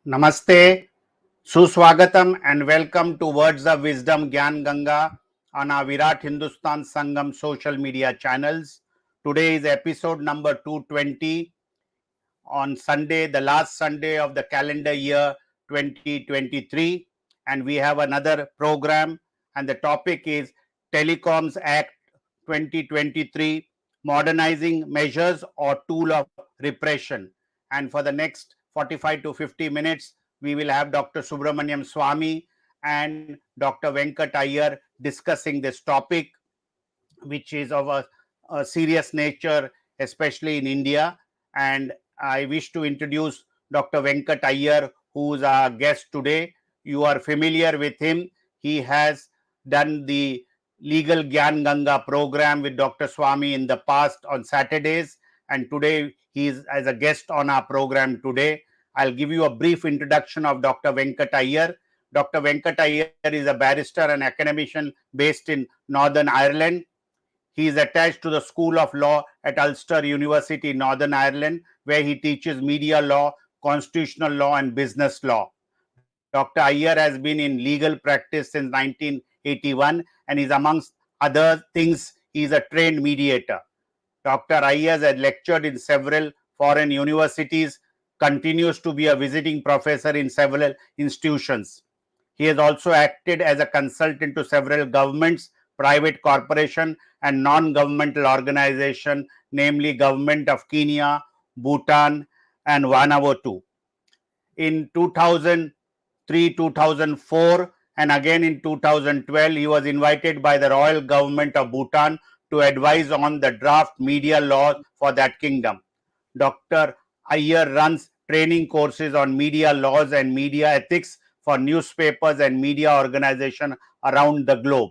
Namaste, Suswagatam, and welcome to Words of Wisdom Gyan Ganga on our Virat Hindustan Sangam social media channels. Today is episode number 220 on Sunday, the last Sunday of the calendar year 2023. And we have another program, and the topic is Telecoms Act 2023 Modernizing Measures or Tool of Repression. And for the next 45 to 50 minutes, we will have Dr. Subramanian Swamy and Dr. Venkat Iyer discussing this topic, which is of a serious nature, especially in India. And I wish to introduce Dr. Venkat Iyer, who is our guest today. You are familiar with him. He has done the Legal Gyan Ganga program with Dr. Swamy in the past on Saturdays, and today he is as a guest on our program today. I'll give you a brief introduction of Dr. Venkat Iyer. Dr. Venkat Iyer is a barrister and academician based in Northern Ireland. He is attached to the School of Law at Ulster University, Northern Ireland, where he teaches media law, constitutional law, and business law. Dr. Iyer has been in legal practice since 1981, and is, amongst other things, he is a trained mediator. Dr. Iyer has lectured in several foreign universities, continues to be a visiting professor in several institutions. He has also acted as a consultant to several governments, private corporation, and non-governmental organization, namely Government of Kenya, Bhutan, and Vanuatu. In 2003, 2004, and again in 2012, he was invited by the Royal Government of Bhutan to advise on the draft media law for that kingdom. Dr. Iyer runs training courses on media laws and media ethics for newspapers and media organizations around the globe.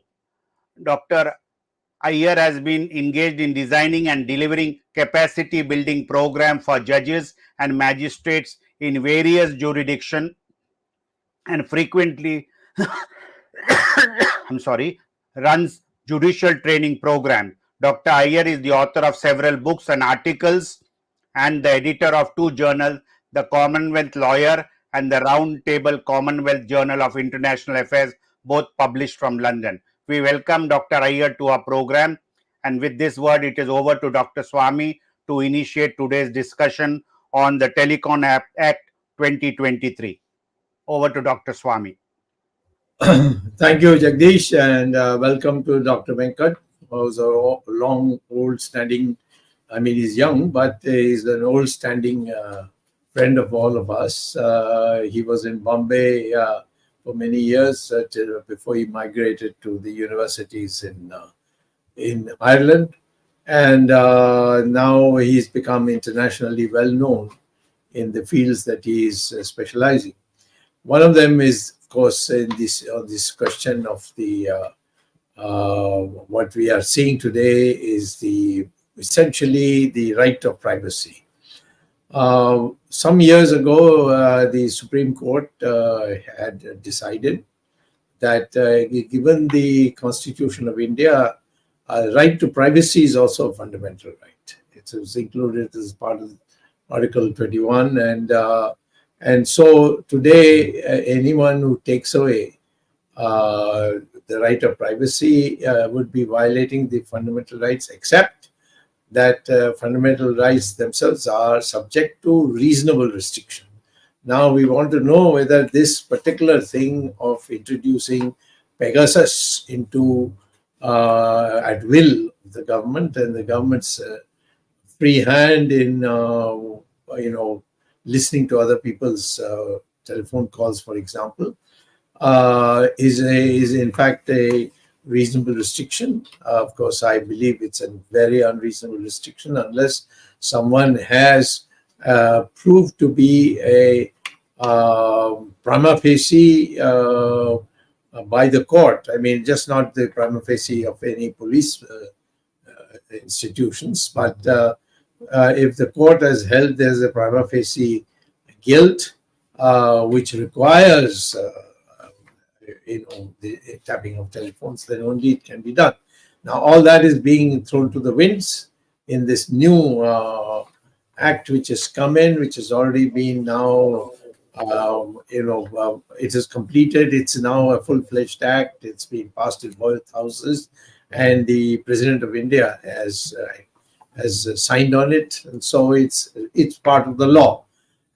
Dr. Iyer has been engaged in designing and delivering capacity building programs for judges and magistrates in various jurisdictions, and frequently runs judicial training programs. Dr. Iyer is the author of several books and articles and the editor of two journals, the Commonwealth Lawyer and the Round Table Commonwealth Journal of International Affairs, both published from London. We welcome Dr. Iyer to our program, and with this word, it is over to Dr. Swamy to initiate today's discussion on the Telecom Act 2023. Over to Dr. Swamy. Thank you, Jagdish, and welcome to Dr. Venkat, who's a long, old-standing, he's young, but he's an old-standing friend of all of us. He was in Bombay for many years before he migrated to the universities in Ireland, and now he's become internationally well-known in the fields that he is specializing. One of them is, of course, in this question of the what we are seeing today is essentially the right of privacy. Some years ago, the Supreme Court had decided that given the Constitution of India, right to privacy is also a fundamental right. It was included as part of Article 21, and so today, anyone who takes away the right of privacy would be violating the fundamental rights, except that fundamental rights themselves are subject to reasonable restriction. Now, we want to know whether this particular thing of introducing Pegasus into at will the government and the government's free hand in listening to other people's telephone calls, for example, is in fact a reasonable restriction. Of course, I believe it's a very unreasonable restriction unless someone has proved to be a prima facie by the court. Just not the prima facie of any police institutions, but if the court has held there's a prima facie guilt, which requires the tapping of telephones, then only it can be done. Now, all that is being thrown to the winds in this new act which has come in, which has already been now It is completed. It's now a full-fledged act. It's been passed in both houses, and the President of India has signed on it, and so it's part of the law.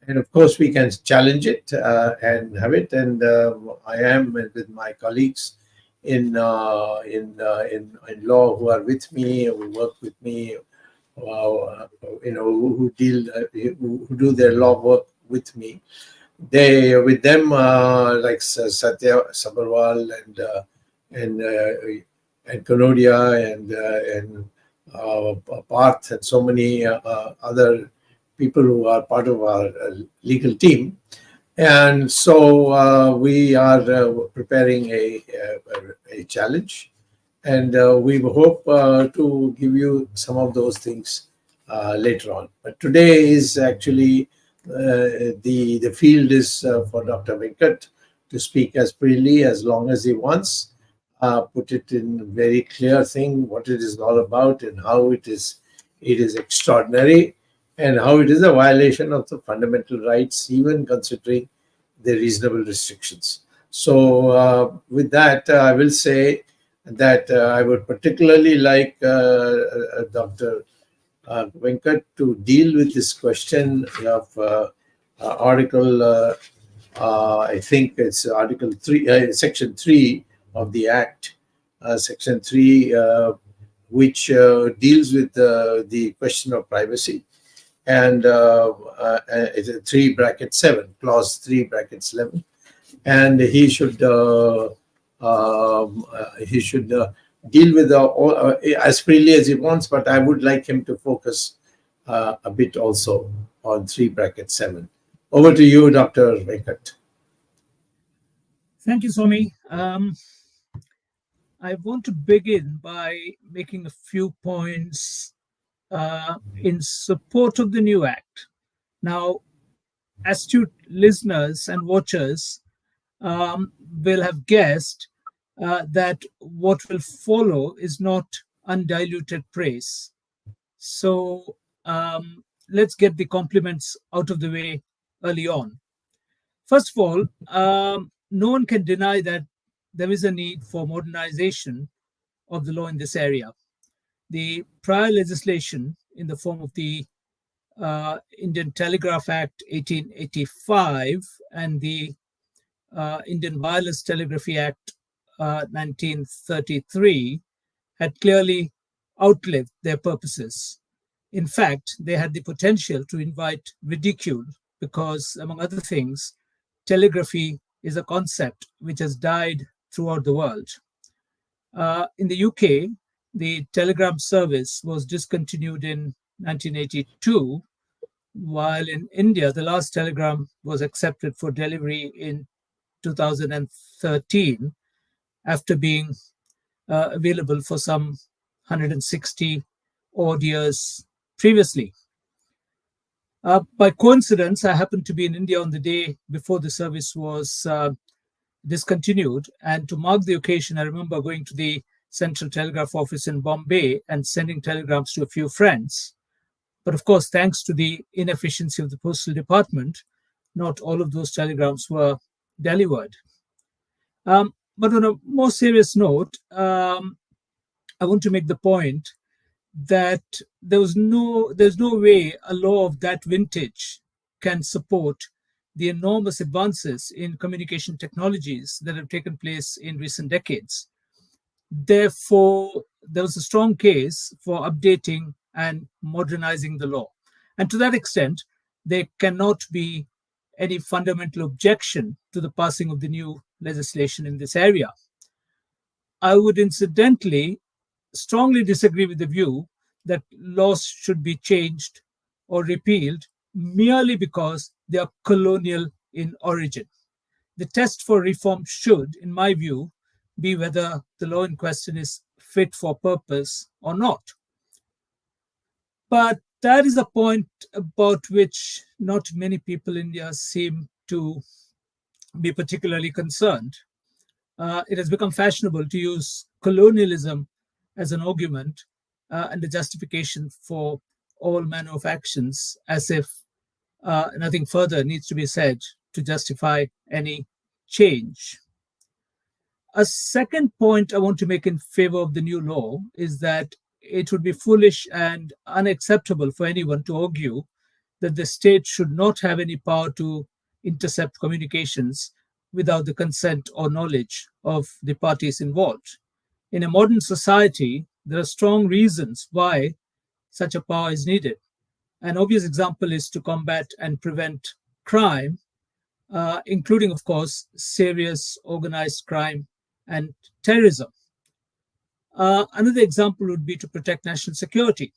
And of course, we can challenge it and have it. And I am with my colleagues in law who are with me, who work with me, who do their law work with me. They with them like Satya Sabharwal and Kanodia and Parth and so many other people who are part of our legal team. And so we are preparing a challenge, and we hope to give you some of those things later on. But today is actually the field is for Dr. Venkat to speak as freely as long as he wants. Put it in very clear thing what it is all about and how it is extraordinary and how it is a violation of the fundamental rights, even considering the reasonable restrictions. So with that, I will say that I would particularly like Dr. Venkat to deal with this question of Article, I think it's Article 3, Section 3 of the Act, Section 3, which deals with the question of privacy. And it's a 3-7, clause 3-11, and he should deal with as freely as he wants. But I would like him to focus a bit also on 3-7. Over to you, Dr. Venkat. Thank you, Swamy. I want to begin by making a few points in support of the new act. Now, astute listeners and watchers will have guessed that what will follow is not undiluted praise. So let's get the compliments out of the way early on. First of all, no one can deny that there is a need for modernization of the law in this area. The prior legislation in the form of the Indian Telegraph Act 1885 and the Indian Wireless Telegraphy Act 1933 had clearly outlived their purposes. In fact, they had the potential to invite ridicule because, among other things, telegraphy is a concept which has died throughout the world. In the UK, the telegram service was discontinued in 1982, while in India, the last telegram was accepted for delivery in 2013 after being available for some 160 odd years previously. By coincidence, I happened to be in India on the day before the service was discontinued. And to mark the occasion, I remember going to the Central Telegraph Office in Bombay and sending telegrams to a few friends. But of course, thanks to the inefficiency of the postal department, not all of those telegrams were delivered. But on a more serious note, I want to make the point that there's no way a law of that vintage can support the enormous advances in communication technologies that have taken place in recent decades. Therefore, there was a strong case for updating and modernizing the law. And to that extent, there cannot be any fundamental objection to the passing of the new legislation in this area. I would incidentally strongly disagree with the view that laws should be changed or repealed merely because they are colonial in origin. The test for reform should, in my view, be whether the law in question is fit for purpose or not. But that is a point about which not many people in India seem to be particularly concerned. It has become fashionable to use colonialism as an argument and a justification for all manner of actions, as if nothing further needs to be said to justify any change. A second point I want to make in favor of the new law is that it would be foolish and unacceptable for anyone to argue that the state should not have any power to intercept communications without the consent or knowledge of the parties involved. In a modern society, there are strong reasons why such a power is needed. An obvious example is to combat and prevent crime, including, of course, serious organized crime and terrorism. Another example would be to protect national security.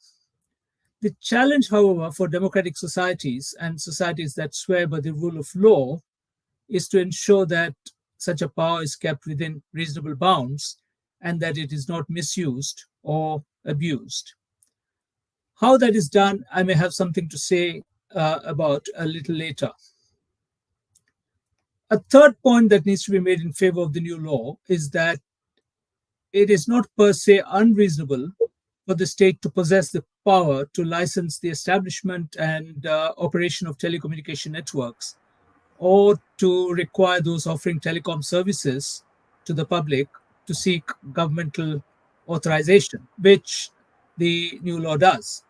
The challenge, however, for democratic societies and societies that swear by the rule of law is to ensure that such a power is kept within reasonable bounds and that it is not misused or abused. How that is done, I may have something to say about a little later. A third point that needs to be made in favor of the new law is that it is not per se unreasonable for the state to possess the power to license the establishment and operation of telecommunication networks, or to require those offering telecom services to the public to seek governmental authorization, which the new law does.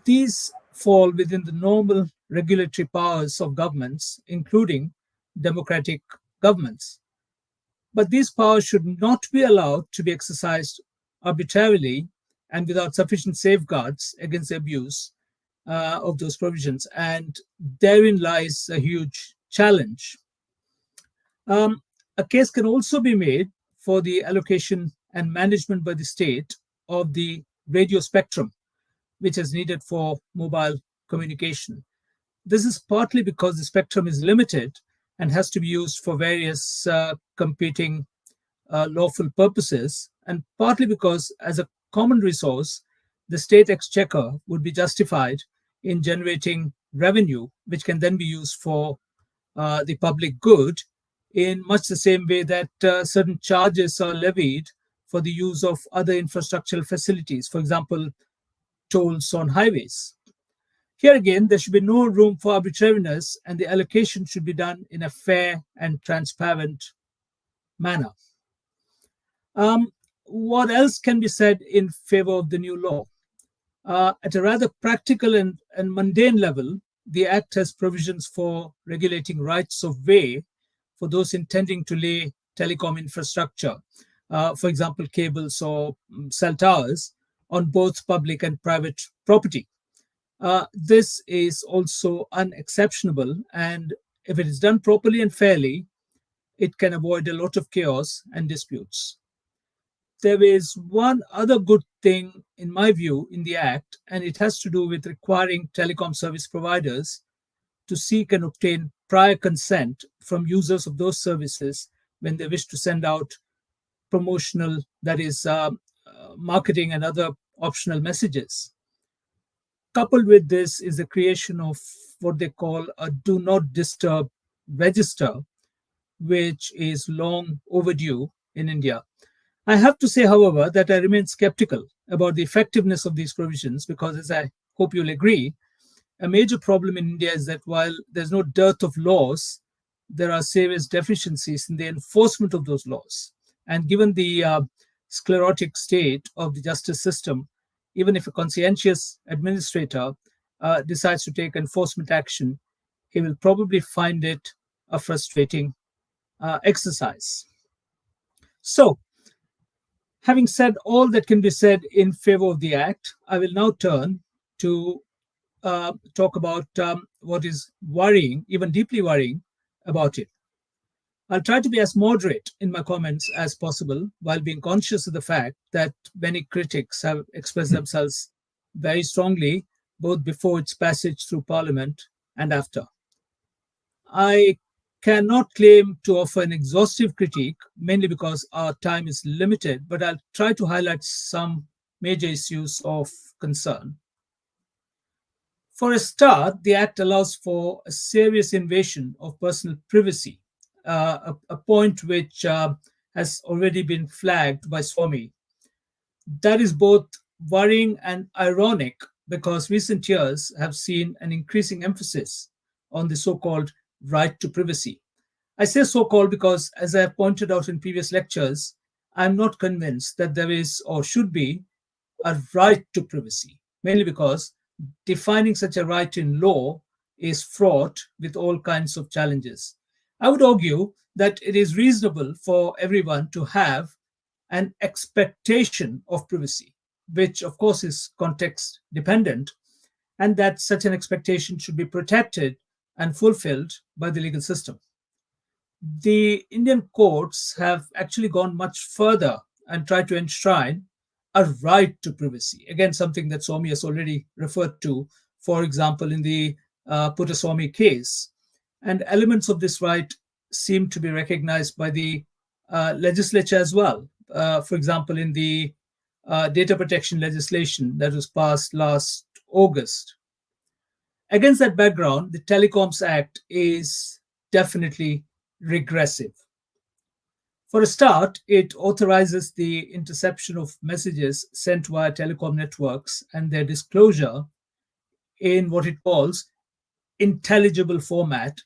These fall within the normal regulatory powers of governments, including democratic governments. But these powers should not be allowed to be exercised arbitrarily and without sufficient safeguards against the abuse of those provisions. And therein lies a huge challenge. A case can also be made for the allocation and management by the state of the radio spectrum, which is needed for mobile communication. This is partly because the spectrum is limited and has to be used for various competing lawful purposes, and partly because, as a common resource, the state exchequer would be justified in generating revenue, which can then be used for the public good in much the same way that certain charges are levied for the use of other infrastructural facilities, for example, tolls on highways. Here again, there should be no room for arbitrariness, and the allocation should be done in a fair and transparent manner. What else can be said in favor of the new law? At a rather practical and mundane level, the Act has provisions for regulating rights of way for those intending to lay telecom infrastructure, for example, cables or cell towers, on both public and private property. This is also unexceptionable, and if it is done properly and fairly, it can avoid a lot of chaos and disputes. There is one other good thing, in my view, in the Act, and it has to do with requiring telecom service providers to seek and obtain prior consent from users of those services when they wish to send out promotional, that is, marketing and other optional messages. Coupled with this is the creation of what they call a do not disturb register, which is long overdue in India. I have to say, however, that I remain skeptical about the effectiveness of these provisions because, as I hope you'll agree, a major problem in India is that while there's no dearth of laws, there are serious deficiencies in the enforcement of those laws. And given the sclerotic state of the justice system, even if a conscientious administrator decides to take enforcement action, he will probably find it a frustrating exercise. So, having said all that can be said in favor of the Act, I will now turn to talk about what is worrying, even deeply worrying, about it. I'll try to be as moderate in my comments as possible while being conscious of the fact that many critics have expressed themselves very strongly both before its passage through Parliament and after. I cannot claim to offer an exhaustive critique, mainly because our time is limited, but I'll try to highlight some major issues of concern. For a start, the Act allows for a serious invasion of personal privacy, a point which has already been flagged by Swamy. That is both worrying and ironic because recent years have seen an increasing emphasis on the so-called right to privacy. I say so-called because, as I have pointed out in previous lectures, I'm not convinced that there is or should be a right to privacy, mainly because defining such a right in law is fraught with all kinds of challenges. I would argue that it is reasonable for everyone to have an expectation of privacy, which of course is context dependent, and that such an expectation should be protected and fulfilled by the legal system. The Indian courts have actually gone much further and tried to enshrine a right to privacy. Again, something that Swamy has already referred to, for example, in the Swamy case. And elements of this right seem to be recognized by the legislature as well. For example, in the data protection legislation that was passed last August. Against that background, the Telecoms Act is definitely regressive. For a start, it authorizes the interception of messages sent via telecom networks and their disclosure in what it calls intelligible format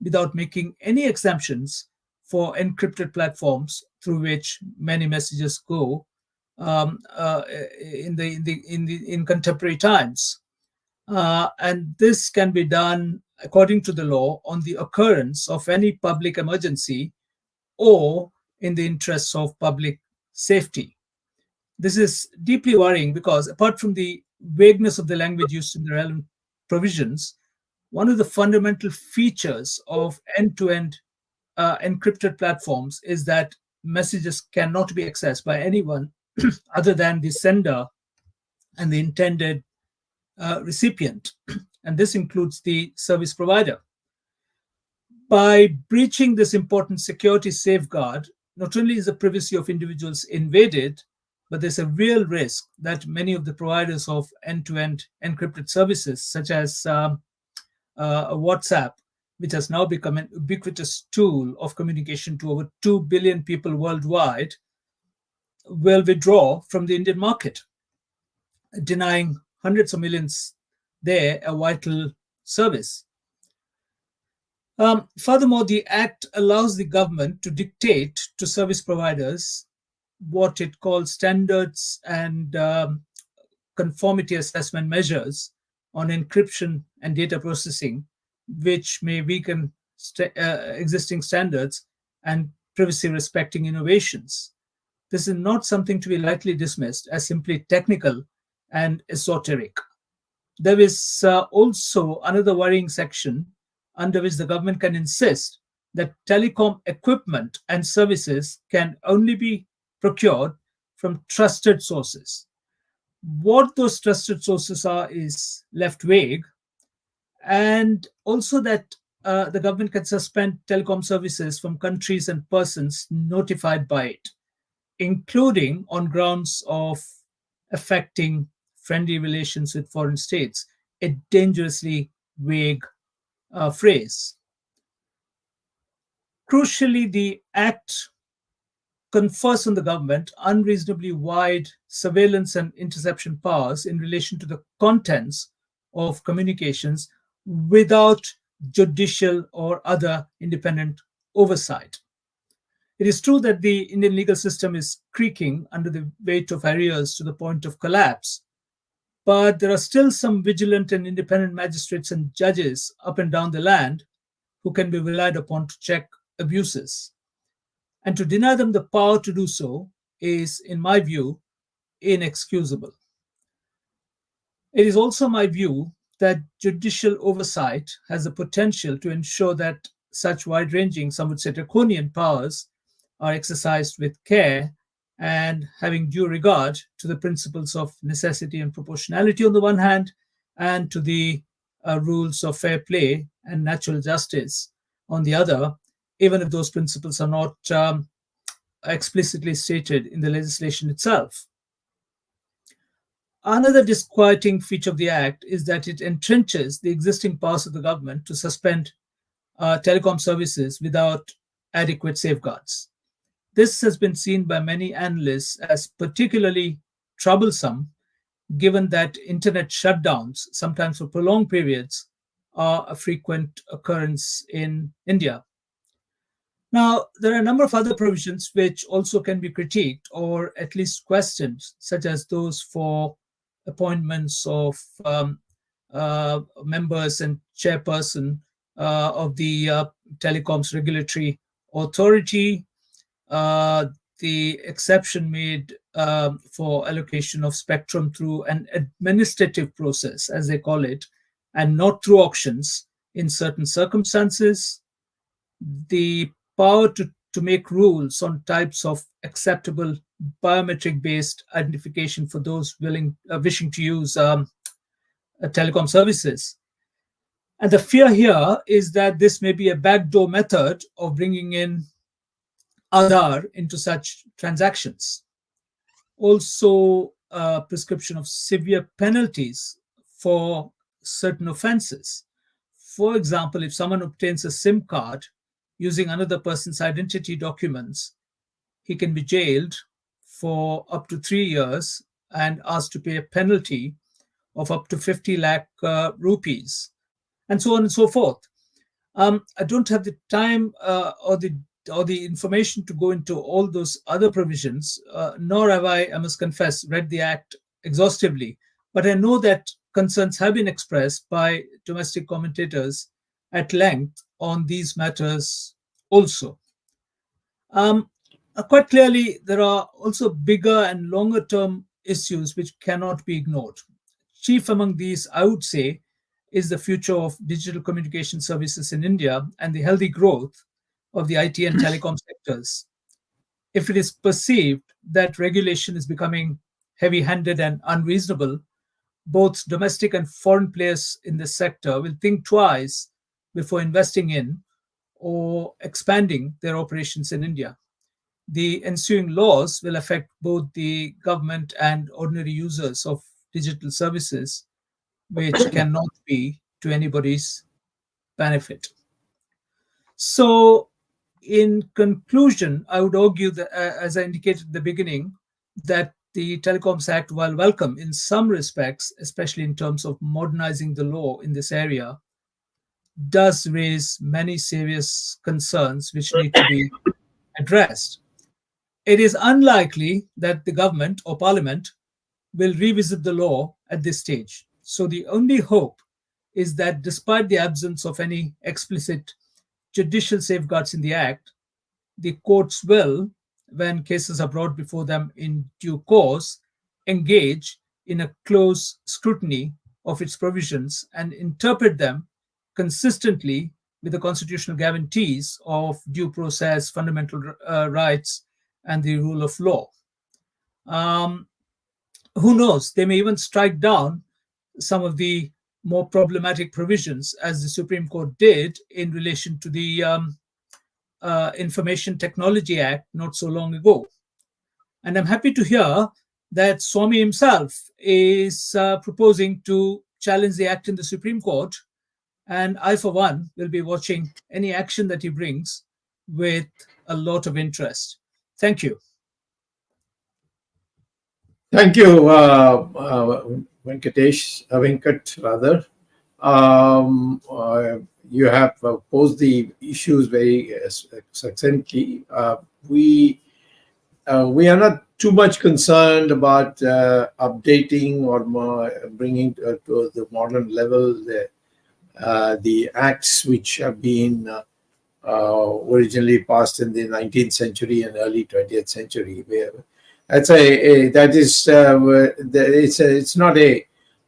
without making any exemptions for encrypted platforms through which many messages go in contemporary times. And this can be done according to the law on the occurrence of any public emergency or in the interests of public safety. This is deeply worrying because apart from the vagueness of the language used in the relevant provisions, one of the fundamental features of end-to-end encrypted platforms is that messages cannot be accessed by anyone other than the sender and the intended recipient, and this includes the service provider. By breaching this important security safeguard, not only is the privacy of individuals invaded, but there's a real risk that many of the providers of end-to-end encrypted services, such as WhatsApp, which has now become an ubiquitous tool of communication to over 2 billion people worldwide, will withdraw from the Indian market, denying hundreds of millions there a vital service. Furthermore, the Act allows the government to dictate to service providers what it calls standards and conformity assessment measures on encryption and data processing, which may weaken existing standards and privacy respecting innovations. This is not something to be lightly dismissed as simply technical and esoteric. There is also another worrying section under which the government can insist that telecom equipment and services can only be procured from trusted sources. What those trusted sources are is left vague, and also that the government can suspend telecom services from countries and persons notified by it, including on grounds of affecting friendly relations with foreign states, a dangerously vague phrase. Crucially, the Act confers on the government unreasonably wide surveillance and interception powers in relation to the contents of communications without judicial or other independent oversight. It is true that the Indian legal system is creaking under the weight of arrears to the point of collapse, but there are still some vigilant and independent magistrates and judges up and down the land who can be relied upon to check abuses. And to deny them the power to do so is, in my view, inexcusable. It is also my view that judicial oversight has the potential to ensure that such wide-ranging, some would say draconian powers are exercised with care and having due regard to the principles of necessity and proportionality on the one hand, and to the rules of fair play and natural justice on the other, even if those principles are not explicitly stated in the legislation itself. Another disquieting feature of the Act is that it entrenches the existing powers of the government to suspend telecom services without adequate safeguards. This has been seen by many analysts as particularly troublesome, given that internet shutdowns, sometimes for prolonged periods, are a frequent occurrence in India. Now, there are a number of other provisions which also can be critiqued or at least questioned, such as those for appointments of members and chairperson of the Telecoms Regulatory Authority, the exception made for allocation of spectrum through an administrative process, as they call it, and not through auctions in certain circumstances, the power to make rules on types of acceptable biometric-based identification for those wishing to use telecom services. And the fear here is that this may be a backdoor method of bringing in Aadhaar into such transactions. Also, prescription of severe penalties for certain offenses. For example, if someone obtains a SIM card using another person's identity documents, he can be jailed for up to 3 years and asked to pay a penalty of up to 50 lakh rupees, and so on and so forth. I don't have the time or the information to go into all those other provisions, nor have I must confess, read the Act exhaustively. But I know that concerns have been expressed by domestic commentators at length on these matters also. Quite clearly, there are also bigger and longer term issues which cannot be ignored. Chief among these, I would say, is the future of digital communication services in India and the healthy growth of the IT and telecom sectors. If it is perceived that regulation is becoming heavy-handed and unreasonable, both domestic and foreign players in this sector will think twice before investing in or expanding their operations in India. The ensuing laws will affect both the government and ordinary users of digital services, which cannot be to anybody's benefit. So, in conclusion, I would argue that, as I indicated at the beginning, that the Telecoms Act, while welcome in some respects, especially in terms of modernizing the law in this area, does raise many serious concerns which need to be addressed. It is unlikely that the government or parliament will revisit the law at this stage. So the only hope is that despite the absence of any explicit judicial safeguards in the Act, the courts will, when cases are brought before them in due course, engage in a close scrutiny of its provisions and interpret them consistently with the constitutional guarantees of due process, fundamental rights, and the rule of law. Who knows? They may even strike down some of the more problematic provisions, as the Supreme Court did in relation to the Information Technology Act not so long ago. And I'm happy to hear that Swamy himself is proposing to challenge the act in the Supreme Court. And I, for one, will be watching any action that he brings with a lot of interest. Thank you. Thank you, Venkat, rather. You have posed the issues very succinctly. We are not too much concerned about updating or bringing to the modern level the acts which have been originally passed in the 19th century and early 20th century. It's not a.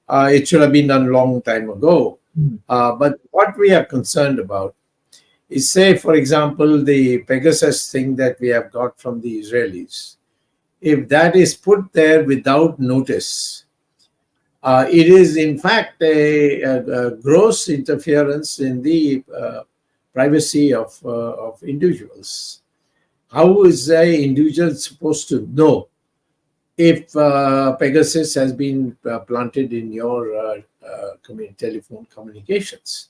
It should have been done a long time ago. But what we are concerned about is, say, for example, the Pegasus thing that we have got from the Israelis. If that is put there without notice, it is in fact a gross interference in the privacy of individuals. How is an individual supposed to know if Pegasus has been planted in your telephone communications?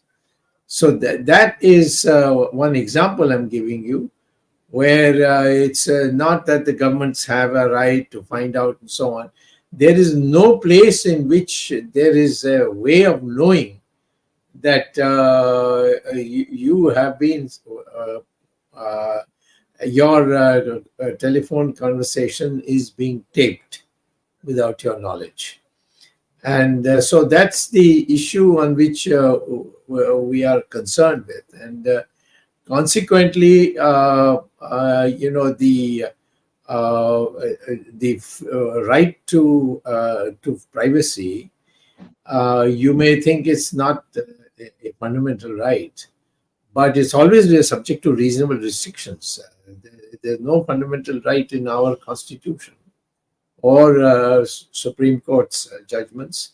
So that is one example I'm giving you, where it's not that the governments have a right to find out and so on. There is no place in which there is a way of knowing that you have been your telephone conversation is being taped without your knowledge. And so that's the issue on which we are concerned with. And consequently, the right to privacy, you may think it's not a fundamental right, but it's always been subject to reasonable restrictions. There's no fundamental right in our constitution or Supreme Court's judgments,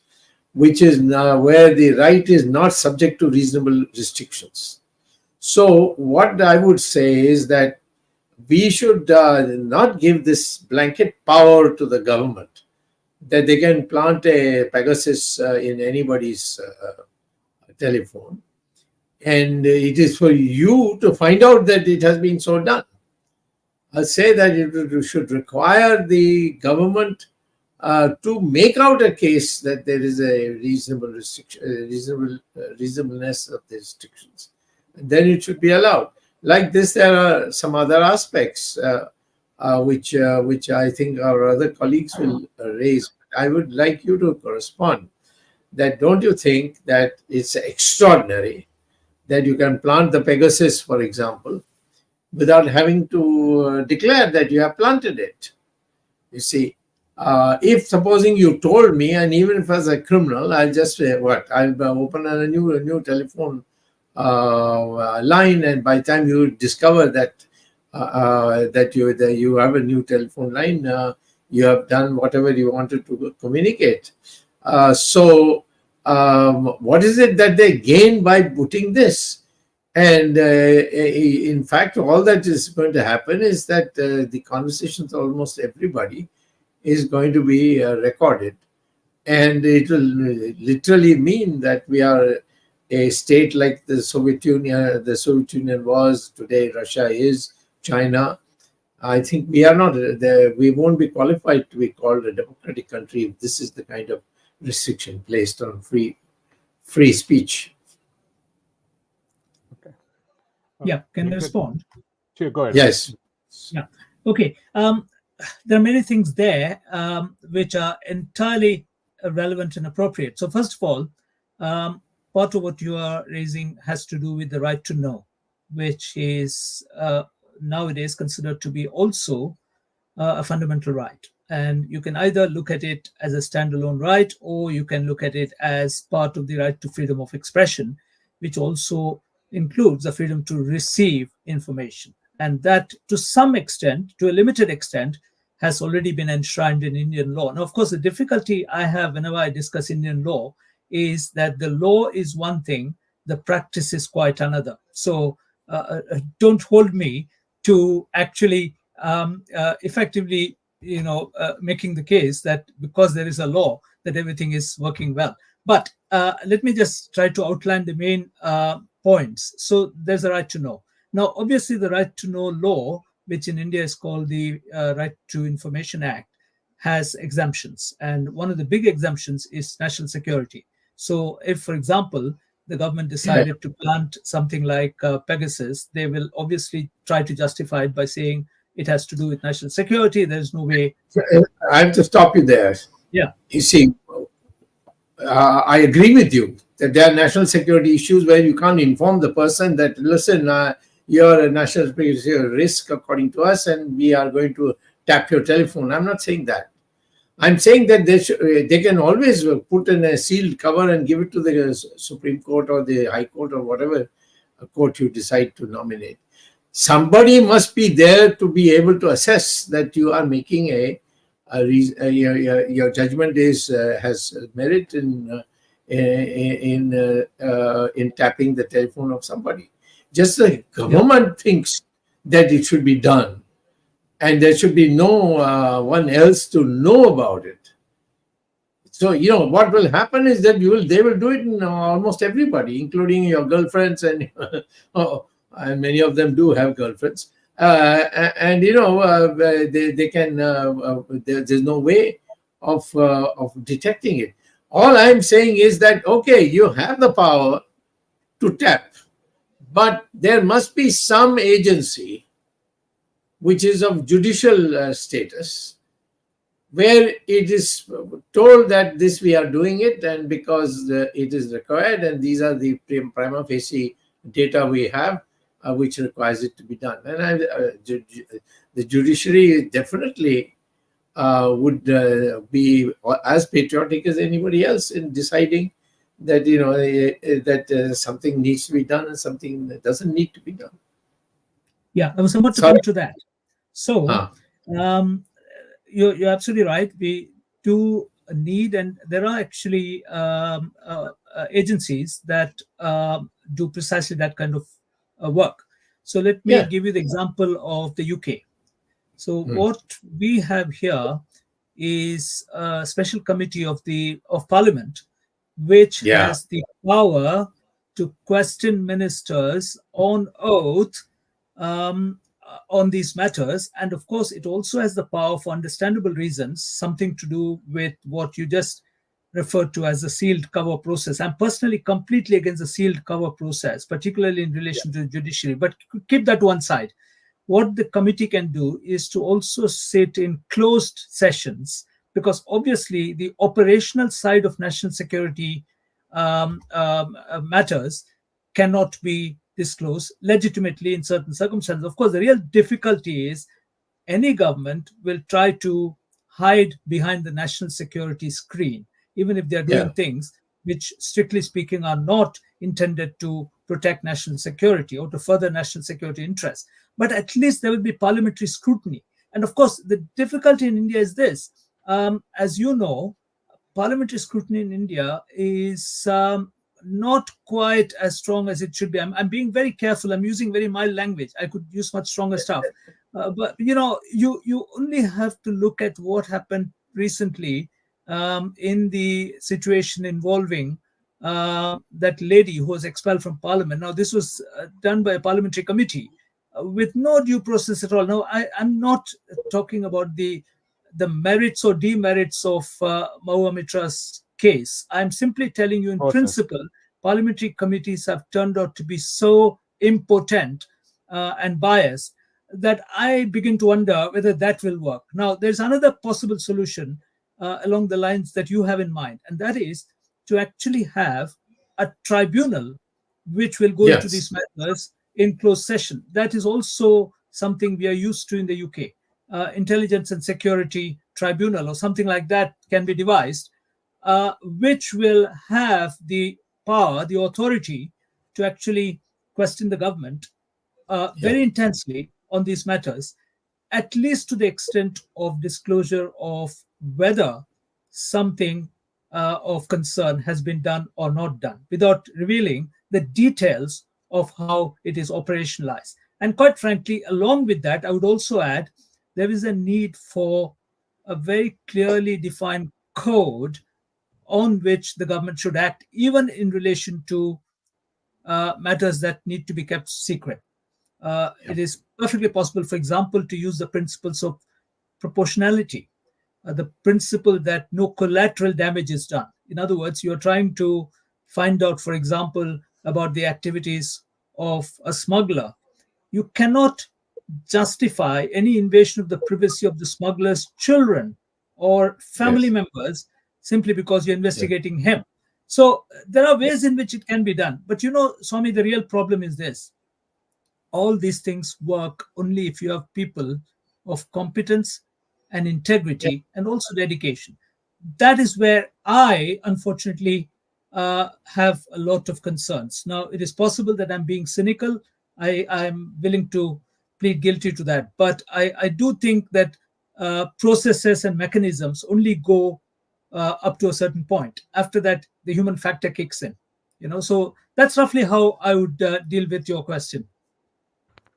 which is now where the right is not subject to reasonable restrictions. So what I would say is that we should not give this blanket power to the government that they can plant a Pegasus in anybody's telephone. And it is for you to find out that it has been so done. I'll say that it should require the government to make out a case that there is a reasonable restriction, reasonableness of the restrictions. And then it should be allowed. Like this, there are some other aspects which I think our other colleagues will raise. I would like you to correspond that don't you think that it's extraordinary that you can plant the Pegasus, for example, without having to declare that you have planted it? You see, if supposing you told me, and even if as a criminal, I'll just say, what? I'll open a new telephone line, and by the time you discover that you have a new telephone line, you have done whatever you wanted to communicate. So what is it that they gain by putting this? And in fact, all that is going to happen is that the conversations of almost everybody is going to be recorded, and it will literally mean that we are a state like the Soviet Union. The Soviet Union was, today Russia is, China. I think we are not. We won't be qualified to be called a democratic country if this is the kind of restriction placed on free speech. Okay. Yeah, can I respond? Sure, go ahead. Yes. Yeah. Okay. There are many things there which are entirely relevant and appropriate. So first of all, part of what you are raising has to do with the right to know, which is nowadays considered to be also a fundamental right. And you can either look at it as a standalone right, or you can look at it as part of the right to freedom of expression, which also includes the freedom to receive information. And that, to some extent, to a limited extent, has already been enshrined in Indian law. Now, of course, the difficulty I have whenever I discuss Indian law is that the law is one thing, the practice is quite another. So don't hold me to actually effectively, making the case that because there is a law, that everything is working well. But let me just try to outline the main points. So there's a right to know. Now, obviously, the right to know law, which in India is called the Right to Information Act, has exemptions. And one of the big exemptions is national security. So if, for example, the government decided to plant something like Pegasus, they will obviously try to justify it by saying it has to do with national security. There's no way. I have to stop you there. Yeah. You see, I agree with you that there are national security issues where you can't inform the person that, listen, you're a national security risk according to us, and we are going to tap your telephone. I'm not saying that. I'm saying that they can always put in a sealed cover and give it to the Supreme Court or the High Court or whatever court you decide to nominate. Somebody must be there to be able to assess that you are making your judgment has merit in tapping the telephone of somebody. Just the government thinks that it should be done, and there should be no one else to know about it. So, what will happen is that they will do it in almost everybody, including your girlfriends, and and many of them do have girlfriends. And they can. There's no way of detecting it. All I'm saying is that, okay, you have the power to tap. But there must be some agency which is of judicial status, where it is told that this we are doing it, and because it is required, and these are the prima facie data we have, which requires it to be done. And the judiciary definitely would be as patriotic as anybody else in deciding that that something needs to be done and something that doesn't need to be done. Yeah, I was about to Sorry. come to that. So, you're absolutely right. We do need, and there are actually agencies that do precisely that kind of work. So let me Yeah. give you the example of the UK. So Hmm. what we have here is a special committee of Parliament, which Yeah. has the power to question ministers on oath on these matters. And of course, it also has the power, for understandable reasons, something to do with what you just referred to as the sealed cover process. I'm personally completely against the sealed cover process, particularly in relation to the judiciary, but keep that one side. What the committee can do is to also sit in closed sessions, because obviously the operational side of national security matters cannot be disclosed legitimately in certain circumstances. Of course, the real difficulty is any government will try to hide behind the national security screen, even if they're doing Yeah. things which, strictly speaking, are not intended to protect national security or to further national security interests. But at least there will be parliamentary scrutiny. And of course, the difficulty in India is this. As you know, parliamentary scrutiny in India is not quite as strong as it should be. I'm being very careful. I'm using very mild language. I could use much stronger stuff. But you only have to look at what happened recently in the situation involving that lady who was expelled from Parliament. Now, this was done by a parliamentary committee with no due process at all. Now, I'm not talking about the merits or demerits of Mahua Mitra's case. I'm simply telling you, in principle, parliamentary committees have turned out to be so impotent and biased that I begin to wonder whether that will work. Now, there's another possible solution along the lines that you have in mind, and that is to actually have a tribunal which will go into Yes. these matters in closed session. That is also something we are used to in the UK. Intelligence and Security Tribunal or something like that can be devised, which will have the power, the authority to actually question the government very intensely on these matters, at least to the extent of disclosure of whether something of concern has been done or not done, without revealing the details of how it is operationalized. And quite frankly, along with that, I would also add there is a need for a very clearly defined code on which the government should act, even in relation to matters that need to be kept secret. It is perfectly possible, for example, to use the principles of proportionality, the principle that no collateral damage is done. In other words, you're trying to find out, for example, about the activities of a smuggler. You cannot justify any invasion of the privacy of the smuggler's children or family Yes. members simply because you're investigating him. So there are ways in which it can be done. But Swamy, the real problem is this: all these things work only if you have people of competence and integrity and also dedication. That is where I, unfortunately, have a lot of concerns. Now, it is possible that I'm being cynical. I'm willing to plead guilty to that. But I do think that processes and mechanisms only go up to a certain point. After that, the human factor kicks in. So that's roughly how I would deal with your question.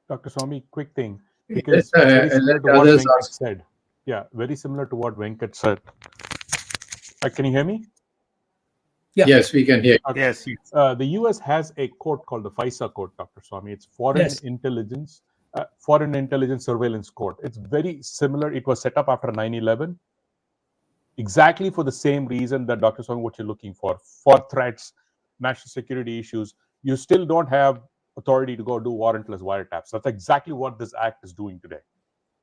Dr. Swamy, quick thing, because it's very similar to what Venkat said. Yeah, very similar to what Venkat said. Can you hear me? Yeah. Yes, we can hear. Okay. Yes. The US has a court called the FISA court, Dr. Swamy. It's Foreign Intelligence Surveillance Court. It's very similar. It was set up after 9/11, exactly for the same reason that Dr. Swamy, what you're looking for threats, national security issues. you still don't have authority to go do warrantless wiretaps. That's exactly what this act is doing today.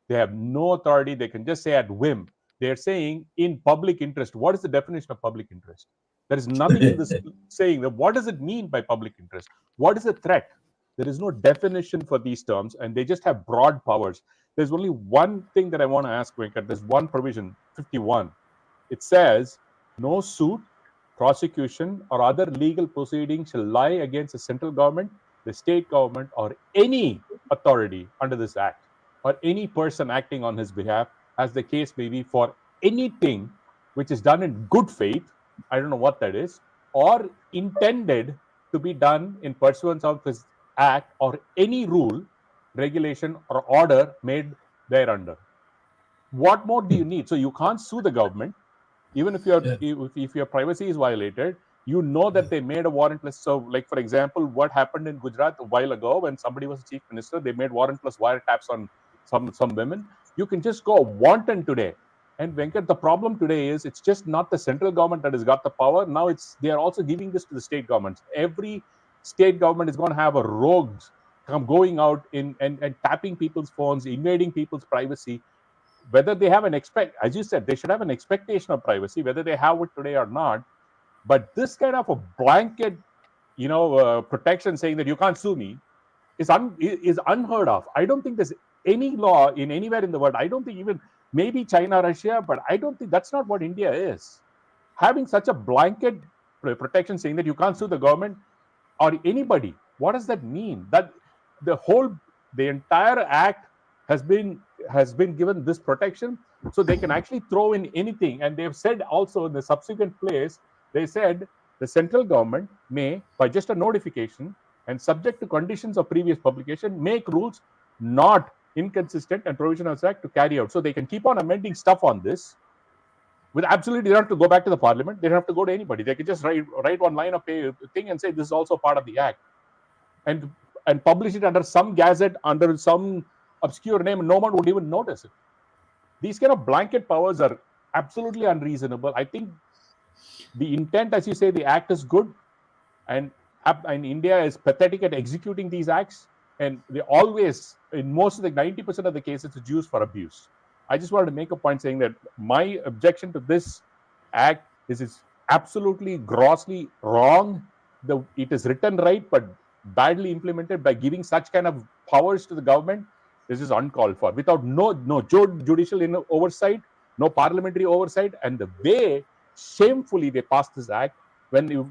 They have no authority. They can just say at whim. They're saying in public interest. What is the definition of public interest? There is nothing in this saying that what does it mean by public interest? What is a threat? There is no definition for these terms, and they just have broad powers. There's only one thing that I want to ask, Venkat. There's one provision, 51. It says, no suit, prosecution, or other legal proceeding shall lie against the central government, the state government, or any authority under this act, or any person acting on his behalf, as the case may be, for anything which is done in good faith, I don't know what that is, or intended to be done in pursuance of this act, or any rule, regulation, or order made thereunder. What more do you need? So you can't sue the government, even if your privacy is violated. You know that they made a warrantless. So, like for example, what happened in Gujarat a while ago when somebody was chief minister, they made warrantless wiretaps on some women. You can just go wanton today. And Venkat, the problem today is it's just not the central government that has got the power. Now they are also giving this to the state governments. Every state government is going to have a rogues come going out and tapping people's phones, invading people's privacy. Whether they have as you said, they should have an expectation of privacy, whether they have it today or not. But this kind of a blanket, protection saying that you can't sue me is unheard of. I don't think there's any law in anywhere in the world. I don't think even maybe China, Russia, but I don't think that's not what India is. Having such a blanket protection saying that you can't sue the government or anybody, what does that mean? That the entire act has been given this protection, so they can actually throw in anything. And they've said also in the subsequent place, they said the central government may, by just a notification and subject to conditions of previous publication, make rules not inconsistent and provision of the act to carry out. So they can keep on amending stuff on this with absolutely, they don't have to go back to the parliament. They don't have to go to anybody. They can just write one line of a thing and say this is also part of the act, and publish it under some gazette, under some obscure name, and no one would even notice it. These kind of blanket powers are absolutely unreasonable. I think the intent, as you say, the act is good, and India is pathetic at executing these acts, and they always, in most of the 90% of the cases, it's used for abuse. I just wanted to make a point saying that my objection to this act is it's absolutely grossly wrong. It is written right, but badly implemented by giving such kind of powers to the government. This is uncalled for. Without no judicial oversight, no parliamentary oversight, and the way shamefully they passed this act, when you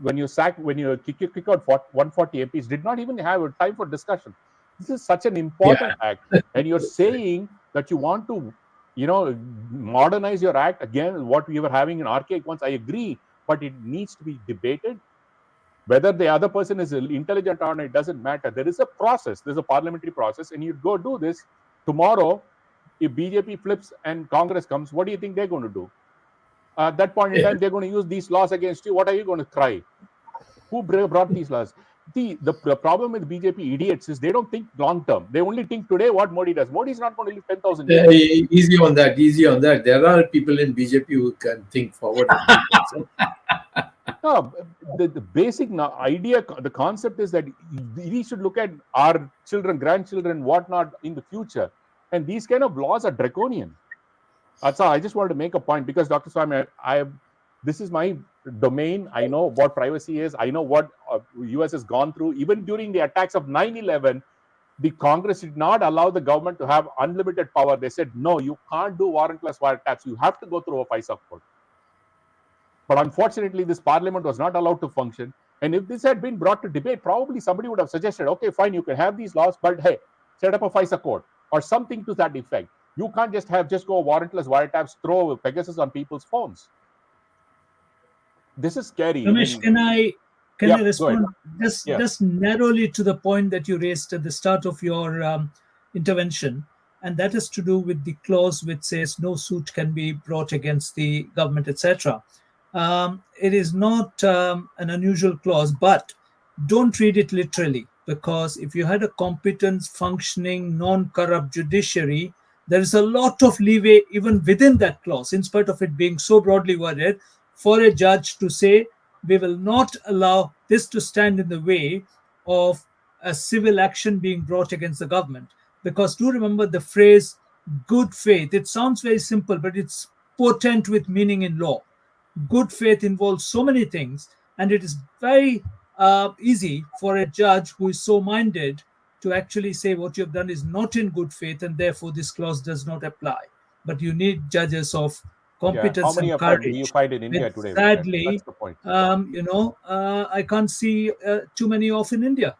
kick out 140 MPs, did not even have a time for discussion. This is such an important act, and you're saying that you want to, modernize your act again. What we were having in archaic ones, I agree, but it needs to be debated. Whether the other person is intelligent or not, it doesn't matter. There is a process. There's a parliamentary process, and you go do this. Tomorrow, if BJP flips and Congress comes, what do you think they're going to do? At that point in time, they're going to use these laws against you. What are you going to cry? Who brought these laws? The problem with BJP idiots is they don't think long term. They only think today what Modi does. Modi is not going to live 10,000 years. Easy on that. There are people in BJP who can think forward. No, the basic idea, the concept is that we should look at our children, grandchildren, whatnot in the future. And these kind of laws are draconian. That's all. I just wanted to make a point because, Dr. Swamy, this is my domain. I know what privacy is. I know what US has gone through. Even during the attacks of 9/11, the Congress did not allow the government to have unlimited power. They said, no, you can't do warrantless wiretaps. You have to go through a FISA court. But unfortunately, this parliament was not allowed to function. And if this had been brought to debate, probably somebody would have suggested, okay, fine, you can have these laws, but hey, set up a FISA court or something to that effect. You can't just go warrantless wiretaps, throw Pegasus on people's phones. This is scary. Ramesh, can I respond just narrowly to the point that you raised at the start of your intervention? And that is to do with the clause which says no suit can be brought against the government, etc. It is not an unusual clause, but don't read it literally, because if you had a competent, functioning, non-corrupt judiciary, there is a lot of leeway even within that clause, in spite of it being so broadly worded, for a judge to say, we will not allow this to stand in the way of a civil action being brought against the government. Because do remember the phrase good faith. It sounds very simple, but it's potent with meaning in law. Good faith involves so many things, and it is very easy for a judge who is so minded to actually say what you have done is not in good faith, and therefore this clause does not apply. But you need judges of Yeah. How competence many and of them do you courage. find in India Which today? Venkat? sadly, That's the point. I can't see too many of in India.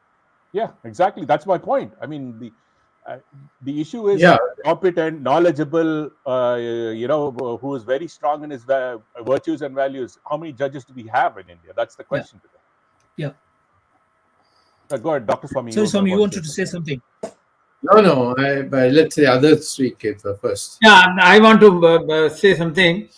Yeah, exactly. That's my point. I mean, the issue is Yeah. competent, knowledgeable, who is very strong in his virtues and values. How many judges do we have in India? That's the question today. Yeah. Go ahead, Dr. Swamy. Sorry, Swamy, you wanted to say something? No. But let's say others speak first. Yeah, I want to say something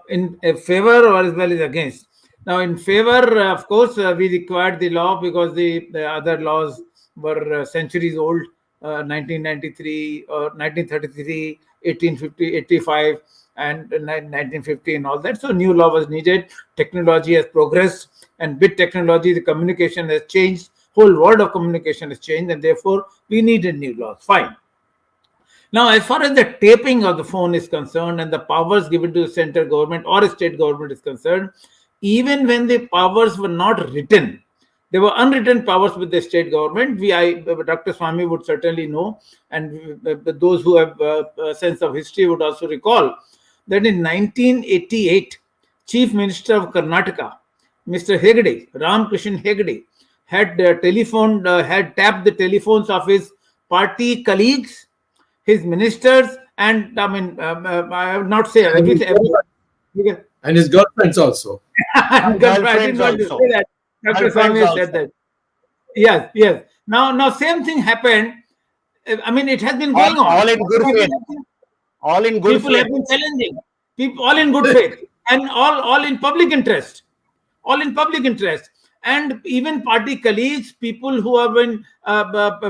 in favor or as well as against. Now, in favor, of course, we required the law because the other laws were centuries old, 1993 or 1933, 1850, 85, and 1950 and all that. So new law was needed. Technology has progressed, and with technology, the communication has changed. Whole world of communication has changed, and therefore we needed new laws. Fine. Now, as far as the taping of the phone is concerned and the powers given to the central government or state government is concerned, even when the powers were not written, there were unwritten powers with the state government. Dr. Swamy would certainly know, and those who have a sense of history would also recall that in 1988, Chief Minister of Karnataka, Mr. Hegde, Ramkrishan Hegde, had had tapped the telephones of his party colleagues, his ministers, and I would not say everything. And his girlfriends also. I didn't want to say that. Dr. Swamy said that. Yes. Now, same thing happened. I mean, it has been going on. All in good faith. All in good People faith. have been challenging. People, all in good faith, and all in public interest. All in public interest. And even party colleagues, people who have been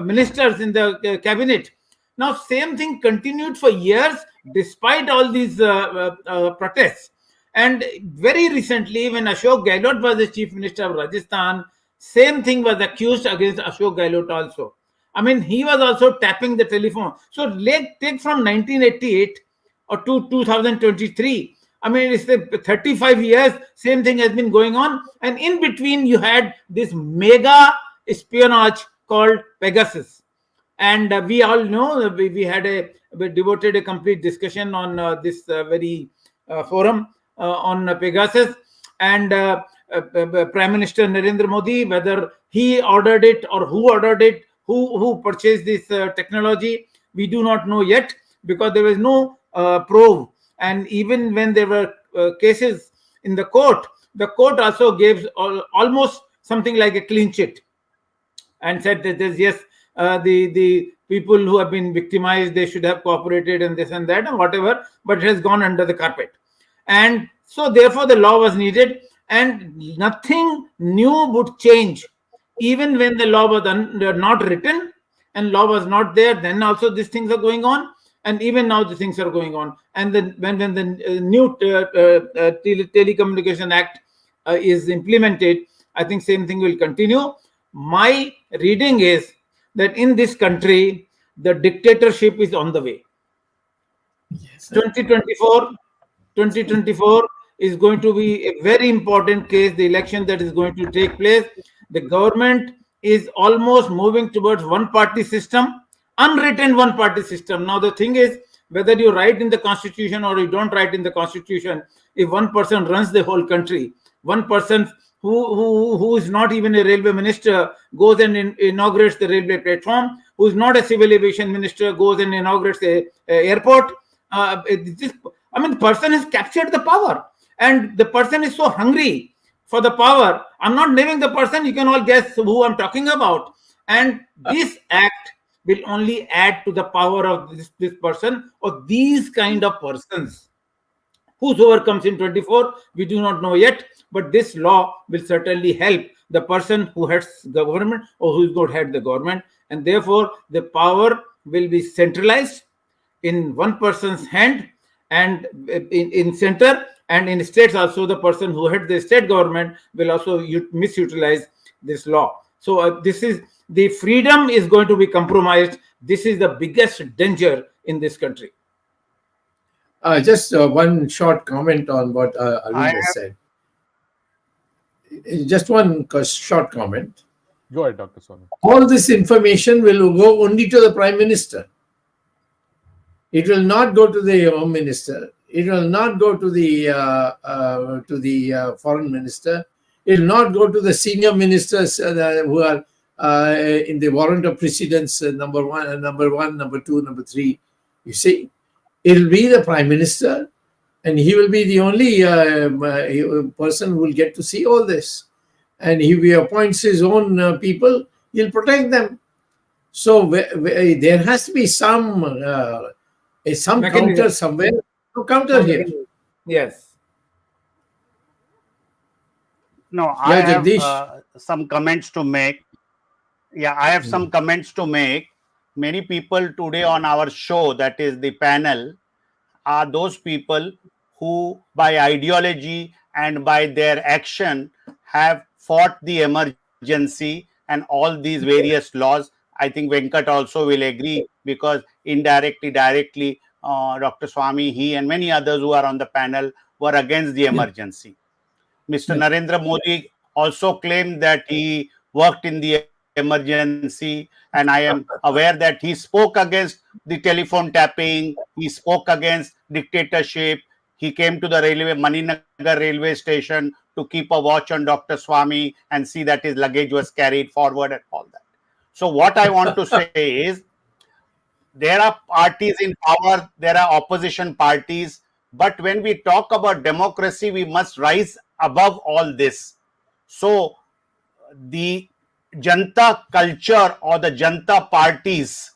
ministers in the cabinet. Now, same thing continued for years despite all these protests. And very recently, when Ashok Gehlot was the chief minister of Rajasthan, same thing was accused against Ashok Gehlot also. I mean, he was also tapping the telephone. So take from 1988 or to 2023. I mean, it's 35 years, same thing has been going on. And in between, you had this mega espionage called Pegasus. And we all know we devoted a complete discussion on this very forum on Pegasus. And Prime Minister Narendra Modi, whether he ordered it or who ordered it, who purchased this technology, we do not know yet, because there was no probe. And even when there were cases in the court also gave almost something like a clean sheet and said that the people who have been victimized, they should have cooperated and this and that and whatever, but it has gone under the carpet. And so therefore the law was needed, and nothing new would change. Even when the law was not written and law was not there, then also these things are going on. And even now the things are going on. And then when the new Telecommunication Act is implemented, I think same thing will continue. My reading is that in this country, the dictatorship is on the way. Yes, 2024 is going to be a very important case, the election that is going to take place. The government is almost moving towards one-party system, unwritten one-party system. Now, the thing is, whether you write in the constitution or you don't write in the constitution, if one person runs the whole country, one person who is not even a railway minister goes and inaugurates the railway platform, who is not a civil aviation minister goes and inaugurates the airport, the person has captured the power, and the person is so hungry for the power. I'm not naming the person, you can all guess who I'm talking about. And this act will only add to the power of this person or these kind of persons. Whosoever comes in 24, we do not know yet, but this law will certainly help the person who heads the government or who is going to head the government. And therefore, the power will be centralized in one person's hand, and in center, and in states also, the person who heads the state government will also misutilize this law. So this is the freedom is going to be compromised. This is the biggest danger in this country. Just one short comment on what I Arvind has said. Just one short comment. Go ahead, Dr. Swamy. All this information will go only to the Prime Minister. It will not go to the Home Minister. It will not go to the Foreign Minister. It will not go to the senior ministers who are in the warrant of precedence, number one, number two, number three. You see, it will be the Prime Minister, and he will be the only person who will get to see all this. And if he appoints his own people, he'll protect them. So there has to be some counter somewhere to counter here. Yes. No, I have Jagdish. some comments to make. Yeah, I have some comments to make. Many people today on our show, that is the panel, are those people who by ideology and by their action have fought the emergency and all these various laws. I think Venkat also will agree, because indirectly, directly, Dr. Swamy, he and many others who are on the panel were against the emergency. Mr. Narendra Modi also claimed that he worked in the emergency, and I am aware that he spoke against the telephone tapping, he spoke against dictatorship, he came to the railway, Maninagar railway station to keep a watch on Dr. Swamy and see that his luggage was carried forward and all that. So what I want to say is, there are parties in power, there are opposition parties, but when we talk about democracy, we must rise above all this. So the Janta culture or the Janta parties,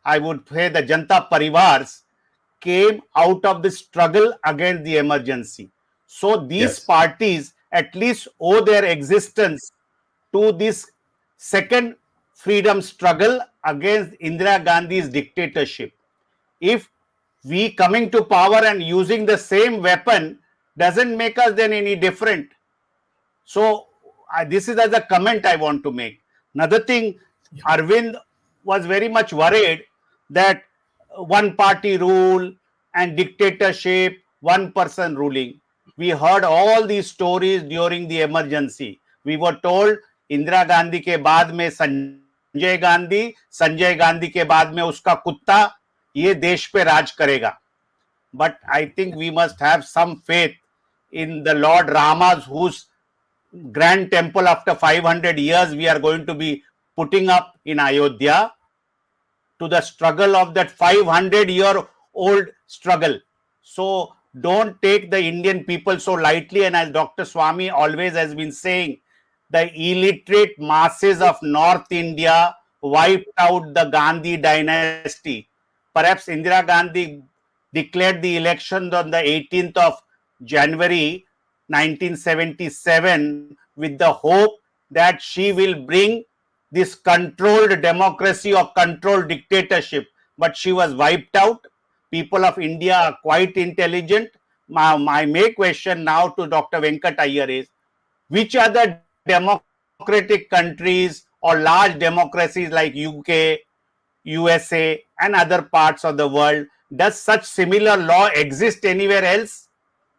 I would say the Janta parivars, came out of the struggle against the emergency. So these parties at least owe their existence to this second freedom struggle against Indira Gandhi's dictatorship. If we coming to power and using the same weapon doesn't make us then any different. So this is as a comment I want to make. Another thing, Arvind was very much worried that one party rule and dictatorship, one person ruling. We heard all these stories during the emergency. We were told Indira Gandhi के बाद में संजय गांधी के बाद में उसका कुत्ता ये देश पे राज करेगा. But I think we must have some faith in the Lord Rama's, whose grand temple after 500 years we are going to be putting up in Ayodhya, to the struggle of that 500-year-old struggle. So don't take the Indian people so lightly. And as Dr. Swamy always has been saying, the illiterate masses of North India wiped out the Gandhi dynasty. Perhaps Indira Gandhi declared the elections on the 18th of January 1977 with the hope that she will bring this controlled democracy or controlled dictatorship, but she was wiped out. People of India are quite intelligent. My main question now to Dr. Venkat Iyer is, which are the democratic countries or large democracies like UK, USA and other parts of the world, does such similar law exist anywhere else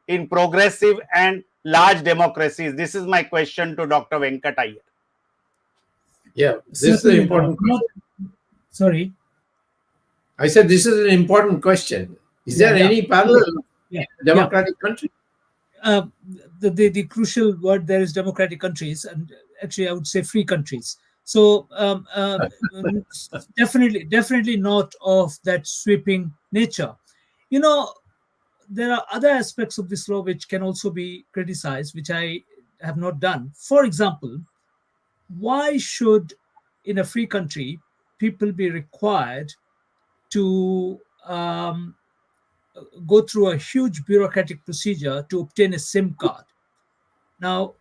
in progressive and large democracies? This is my question to Dr. Venkat Iyer. Yeah, this is an important question. Sorry. I said this is an important question. Is there any parallel democratic country? The crucial word there is democratic countries, and actually I would say free countries. So definitely not of that sweeping nature. You know, there are other aspects of this law which can also be criticized, which I have not done. For example, why should, in a free country, people be required to go through a huge bureaucratic procedure to obtain a SIM card? Now,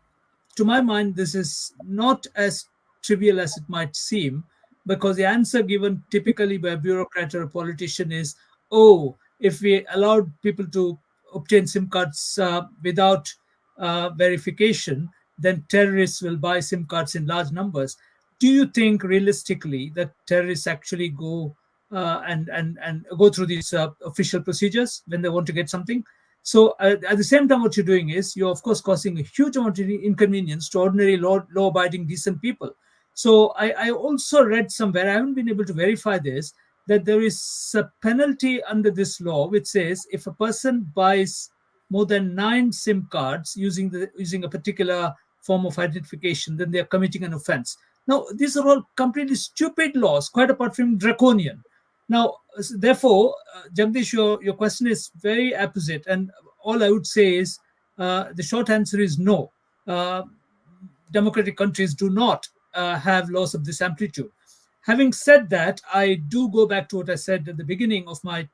to my mind, this is not as trivial as it might seem, because the answer given typically by a bureaucrat or a politician is, oh, if we allowed people to obtain SIM cards without verification, then terrorists will buy SIM cards in large numbers. Do you think realistically that terrorists actually go and go through these official procedures when they want to get something? So at the same time, what you're doing is you're of course causing a huge amount of inconvenience to ordinary law-abiding decent people. So I also read somewhere, I haven't been able to verify this, that there is a penalty under this law which says if a person buys more than 9 SIM cards using a particular form of identification, then they are committing an offense. Now, these are all completely stupid laws, quite apart from draconian. Now, therefore, Jagdish, your question is very apposite, and all I would say is the short answer is no. Democratic countries do not have laws of this amplitude. Having said that, I do go back to what I said at the beginning of my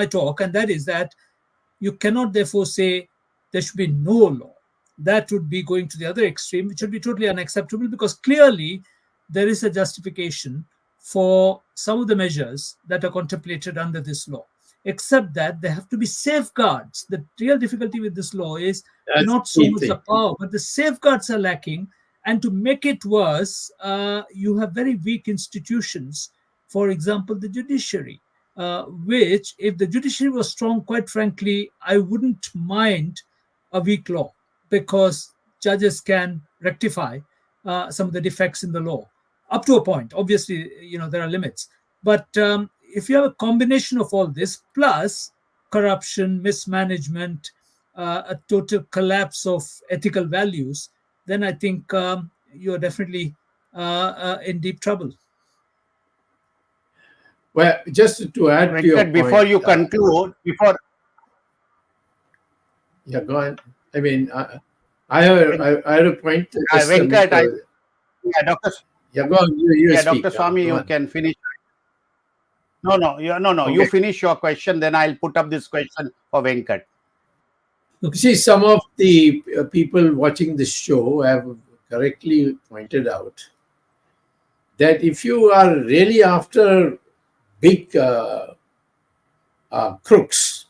talk, and that is that you cannot therefore say there should be no law. That would be going to the other extreme, which would be totally unacceptable, because clearly there is a justification for some of the measures that are contemplated under this law, except that there have to be safeguards. The real difficulty with this law is not so much the power, but the safeguards are lacking. And to make it worse, you have very weak institutions. For example, the judiciary, which, if the judiciary was strong, quite frankly, I wouldn't mind a weak law, because judges can rectify some of the defects in the law up to a point. Obviously, there are limits. But if you have a combination of all this, plus corruption, mismanagement, a total collapse of ethical values, then I think you're definitely in deep trouble. Well, just to add Venkat, to your point, before you conclude, yeah, go on. I mean, I had a point. Venkat, Doctor. Yeah, go on. You speak. Dr. Swamy, you can finish. No. Okay. You finish your question, then I'll put up this question for Venkat. See, some of the people watching this show have correctly pointed out that if you are really after big crooks,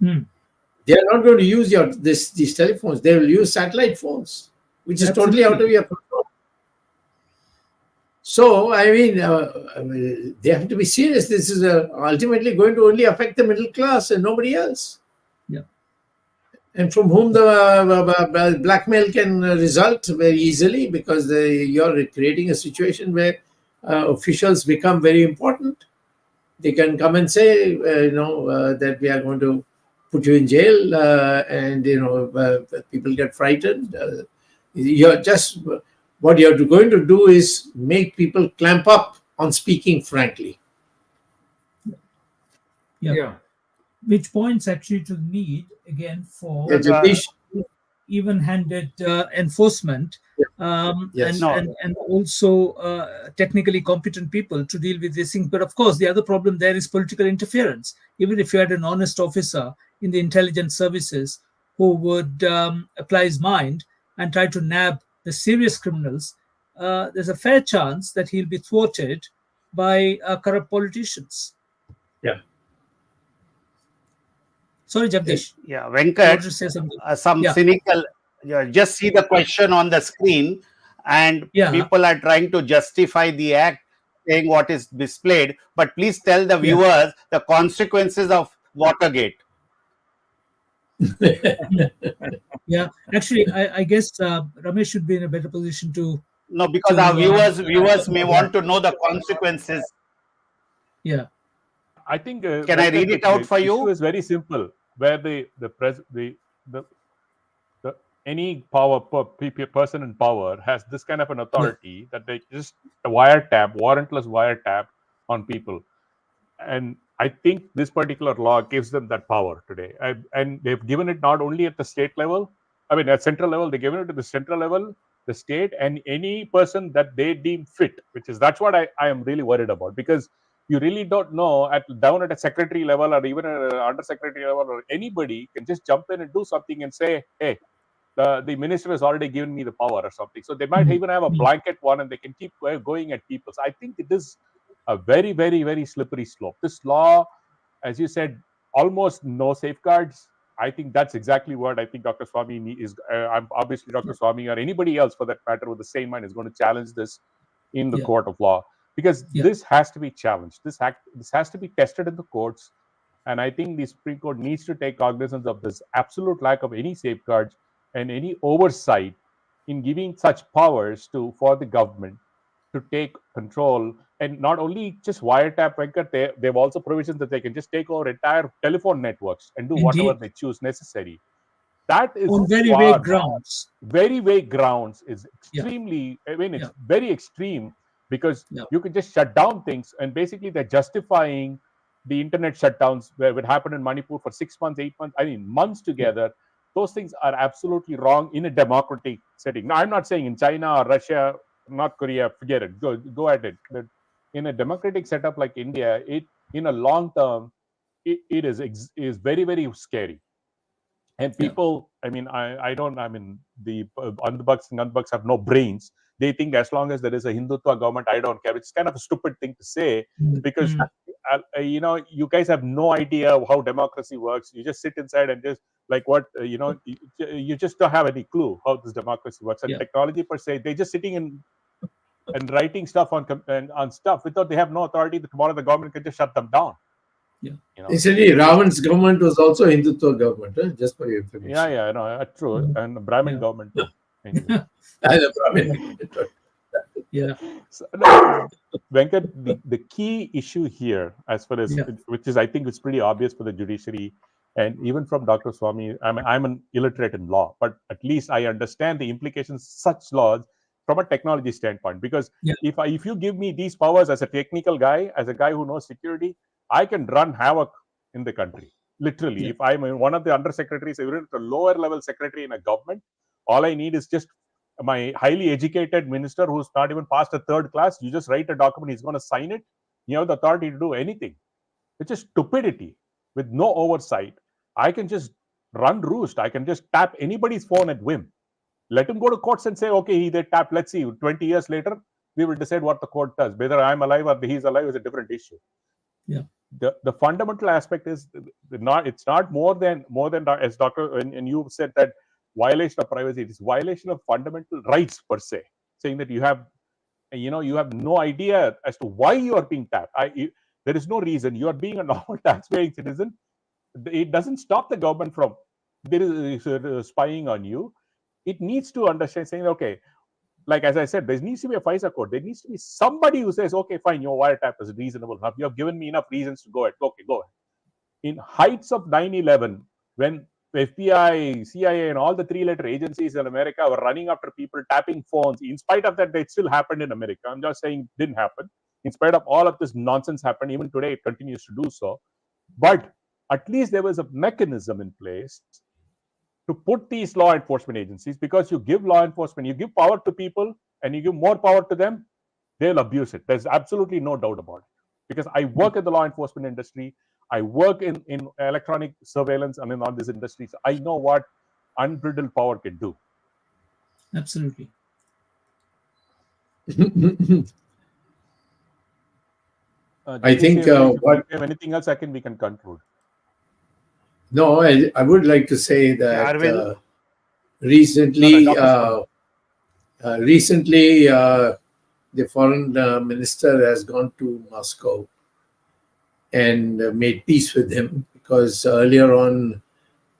they are not going to use these telephones. They will use satellite phones, which is totally out of your control. So, I mean, they have to be serious. This is ultimately going to only affect the middle class and nobody else. Yeah. And from whom the blackmail can result very easily, because you're creating a situation where officials become very important. They can come and say, that we are going to put you in jail, and people get frightened. What you're going to do is make people clamp up on speaking frankly. Yeah. Which points actually to the need again for even-handed enforcement, and also technically competent people to deal with these things. But of course, the other problem there is political interference. Even if you had an honest officer in the intelligence services who would apply his mind and try to nab the serious criminals, there's a fair chance that he'll be thwarted by corrupt politicians. Yeah. Sorry, Jagdish. Yeah, Venkat, some cynical, just see the question on the screen, and people are trying to justify the act, saying what is displayed. But please tell the viewers the consequences of Watergate. Yeah, actually, I guess Ramesh should be in a better position to. No, because our viewers may want to know the consequences. Yeah. I think. Can I read it out for you? The issue is very simple. Where any person in power has this kind of an authority that they just warrantless wiretap on people, and I think this particular law gives them that power today. And they've given it not only at the state level, at central level, they've given it to the central level, the state, and any person that they deem fit, that's what I am really worried about, because you really don't know down at a secretary level or even at an undersecretary level, or anybody can just jump in and do something and say, hey, the minister has already given me the power or something. So they might even have a blanket one and they can keep going at people. So I think it is a very, very, very slippery slope. This law, as you said, almost no safeguards. I think that's exactly what I think Dr. Swamy is. I'm obviously Dr. Swamy or anybody else for that matter with the same mind is going to challenge this in the court of law, because this has to be challenged. This has to be tested in the courts, and I think the Supreme Court needs to take cognizance of this absolute lack of any safeguards and any oversight in giving such powers for the government to take control. And not only just wiretap, Venkat, they have also provisions that they can just take over entire telephone networks and do whatever they choose necessary. That is on very vague grounds. Very vague grounds is extremely, I mean, it's very extreme, because you can just shut down things, and basically they're justifying the internet shutdowns where it happened in Manipur for 6 months, 8 months, I mean, months together. Those things are absolutely wrong in a democratic setting. Now, I'm not saying in China or Russia, North Korea, forget it, go at it. But in a democratic setup like India, in a long term, it is very, very scary. And people, I mean, the Andhbucks and Andhbucks have no brains. They think as long as there is a Hindutva government, I don't care. It's kind of a stupid thing to say, because you guys have no idea how democracy works. You just sit inside and just you just don't have any clue how this democracy works. And technology per se, they're just sitting and writing stuff on stuff without they have no authority. Tomorrow the government can just shut them down. Incidentally, Ravan's government was also a Hindutva government, just for your information. True. And the Brahmin government too. Anyway. So, Venkat, the key issue here, as far as which is, I think, it's pretty obvious for the judiciary, and even from Dr. Swamy. I'm an illiterate in law, but at least I understand the implications of such laws from a technology standpoint. Because if you give me these powers as a technical guy, as a guy who knows security, I can run havoc in the country. Literally, if I'm one of the undersecretaries, even a lower level secretary in a government, all I need is just my highly educated minister who's not even passed a third class. You just write a document, he's going to sign it. You have the authority to do anything. It's just stupidity with no oversight. I can just run roost. I can just tap anybody's phone at whim. Let him go to courts and say, okay, they tapped. Let's see, 20 years later, we will decide what the court does. Whether I'm alive or he's alive is a different issue. The fundamental aspect is it's not more than as Dr. and you said that violation of privacy. It is violation of fundamental rights per se, saying that you have no idea as to why you are being tapped. There is no reason. You are being a normal taxpaying citizen. It doesn't stop the government from spying on you. It needs to understand, saying, okay, like as I said, there needs to be a FISA code. There needs to be somebody who says, okay, fine, your wiretap is reasonable enough. You have given me enough reasons to go ahead. Okay, go ahead. In heights of 9/11, when FBI, CIA, and all the three-letter agencies in America were running after people, tapping phones, in spite of that, it still happened in America. I'm just saying it didn't happen. In spite of all of this nonsense happened, even today, it continues to do so. But at least there was a mechanism in place to put these law enforcement agencies, because you give law enforcement, you give power to people and you give more power to them, they'll abuse it. There's absolutely no doubt about it. Because I work in the law enforcement industry, I work in electronic surveillance, on these industries. I know what unbridled power can do. Absolutely. I think anything else we can conclude. No, I would like to say that recently, the foreign minister has gone to Moscow and made peace with him, because earlier on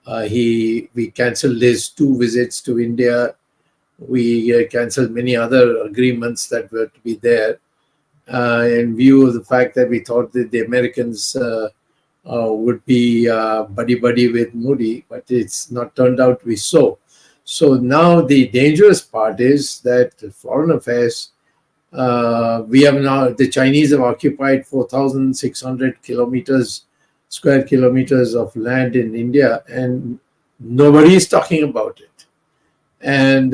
we cancelled his 2 visits to India. We cancelled many other agreements that were to be there in view of the fact that we thought that the Americans would be buddy-buddy with Modi, but it's not turned out to be so. So now the dangerous part is that foreign affairs, the Chinese have occupied 4,600 square kilometers of land in India, and nobody is talking about it. And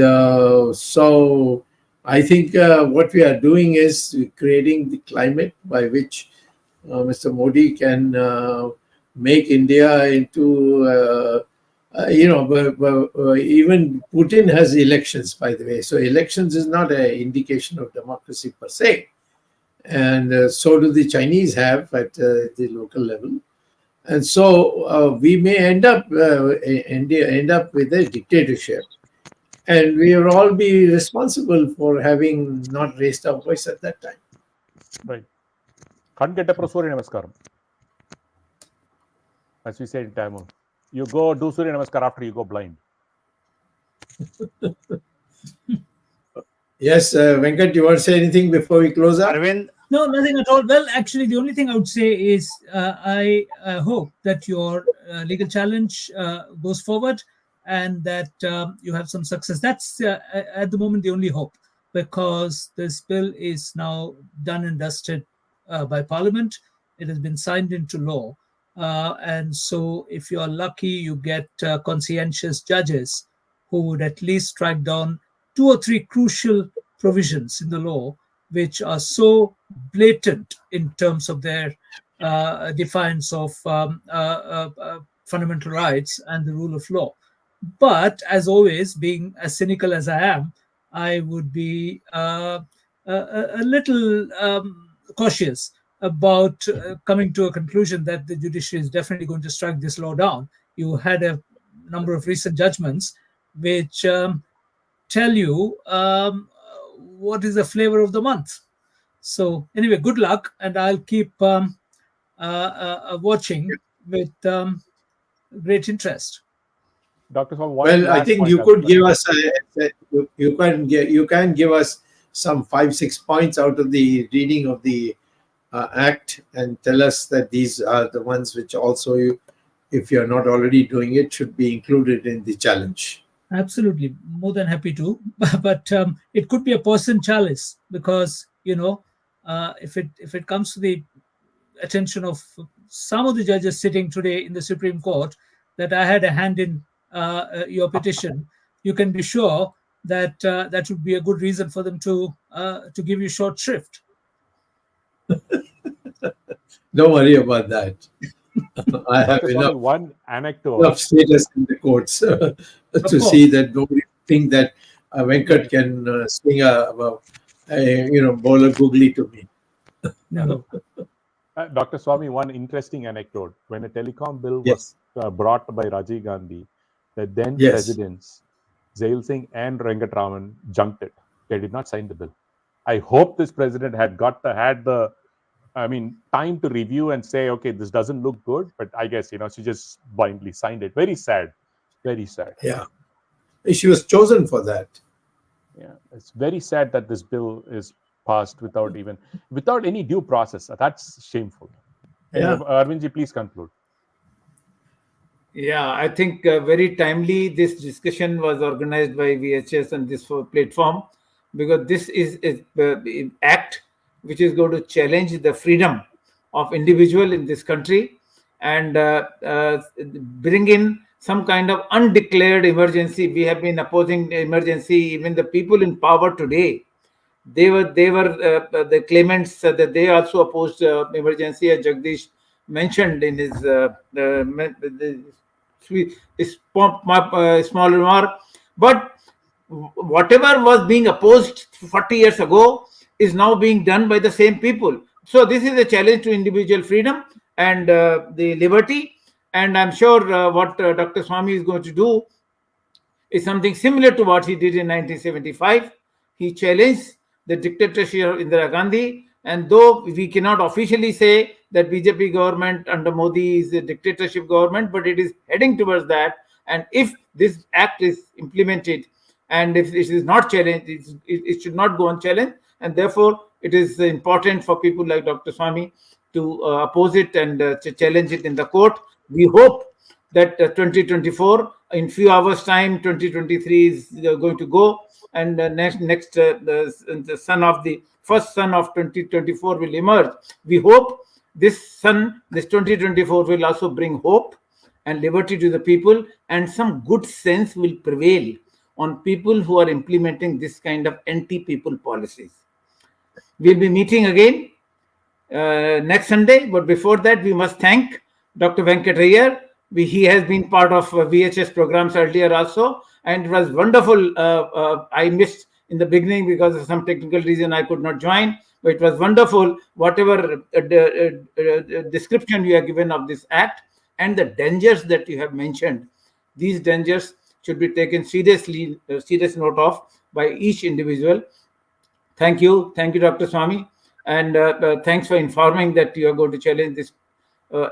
so I think what we are doing is creating the climate by which Mr. Modi can make India into, even Putin has elections, by the way. So elections is not an indication of democracy per se. And so do the Chinese have at the local level. And so we may end up with a dictatorship, and we will all be responsible for having not raised our voice at that time. Right. Can't get a Surya Namaskaram. As we said in Tamil. You go do Surya Namaskar after you go blind. Yes, Venkat, you want to say anything before we close up? Arvind, No, nothing at all. Well, actually, the only thing I would say is I hope that your legal challenge goes forward and that you have some success. That's at the moment the only hope, because this bill is now done and dusted by Parliament. It has been signed into law. And so, if you're lucky, you get conscientious judges who would at least track down 2 or 3 crucial provisions in the law which are so blatant in terms of their defiance of fundamental rights and the rule of law. But as always, being as cynical as I am, I would be a little cautious about coming to a conclusion that the judiciary is definitely going to strike this law down. You had a number of recent judgments which tell you what is the flavor of the month. So anyway, good luck, and I'll keep watching with great interest. Dr. Swamy, Well, I think you could give us you can give us some 5-6 points out of the reading of the act and tell us that these are the ones which also you, if you're not already doing it, should be included in the challenge. Absolutely, more than happy to. But it could be a person chalice, because if it comes to the attention of some of the judges sitting today in the Supreme Court that I had a hand in your petition, you can be sure that that would be a good reason for them to give you short shrift. Don't worry about that. I have one anecdote. enough status in the courts to see that nobody think that Venkat can swing bowl a googly to me. No. Dr. Swamy, one interesting anecdote. When a telecom bill was brought by Rajiv Gandhi, the then presidents, Zail Singh and Venkatraman, junked it. They did not sign the bill. I hope this president had the time to review and say, okay, this doesn't look good, but I guess, she just blindly signed it. Very sad. Very sad. Yeah. She was chosen for that. Yeah. It's very sad that this bill is passed without any due process. That's shameful. Yeah. Arvindji, please conclude. Yeah, I think very timely this discussion was organized by VHS on this platform, because this is an act which is going to challenge the freedom of individual in this country and bring in some kind of undeclared emergency. We have been opposing emergency. Even the people in power today, they were the claimants that they also opposed emergency, as Jagdish mentioned in his small remark. But whatever was being opposed 40 years ago is now being done by the same people. So this is a challenge to individual freedom and the liberty. And I'm sure what Dr. Swamy is going to do is something similar to what he did in 1975. He challenged the dictatorship of Indira Gandhi. And though we cannot officially say that BJP government under Modi is a dictatorship government, but it is heading towards that. And if this act is implemented and if it is not challenged, it should not go unchallenged. And therefore, it is important for people like Dr. Swamy to oppose it and challenge it in the court. We hope that 2024, in few hours' time, 2023 is going to go, and the first sun of 2024 will emerge. We hope this 2024 will also bring hope and liberty to the people, and some good sense will prevail on people who are implementing this kind of anti-people policies. We'll be meeting again next Sunday, but before that, we must thank Dr. Venkat Iyer. He has been part of VHS programs earlier also, and it was wonderful. I missed in the beginning because of some technical reason I could not join, but it was wonderful. Whatever description you have given of this act, and the dangers that you have mentioned. These dangers should be taken serious note of by each individual. Thank you, Dr. Swamy, and thanks for informing that you are going to challenge this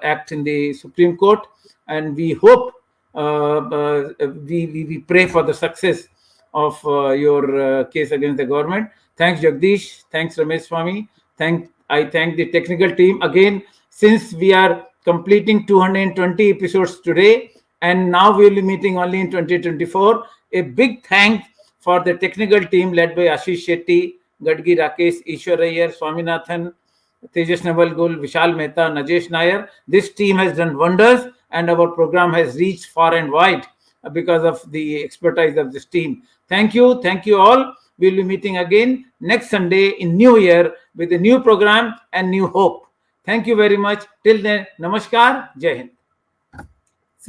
act in the Supreme Court, and we hope we pray for the success of your case against the government. Thanks, Jagdish. Thanks, Ramesh Swamy. I thank the technical team again. Since we are completing 220 episodes today, and now we will be meeting only in 2024, a big thanks for the technical team led by Ashish Shetty, Gadgi Rakesh, Ishwar Iyer, Swaminathan, Tejas Navalgul, Vishal Mehta, Najesh Nair. This team has done wonders, and our program has reached far and wide because of the expertise of this team. Thank you all. We'll be meeting again next Sunday in New Year with a new program and new hope. Thank you very much. Till then, Namaskar, Jai Hind.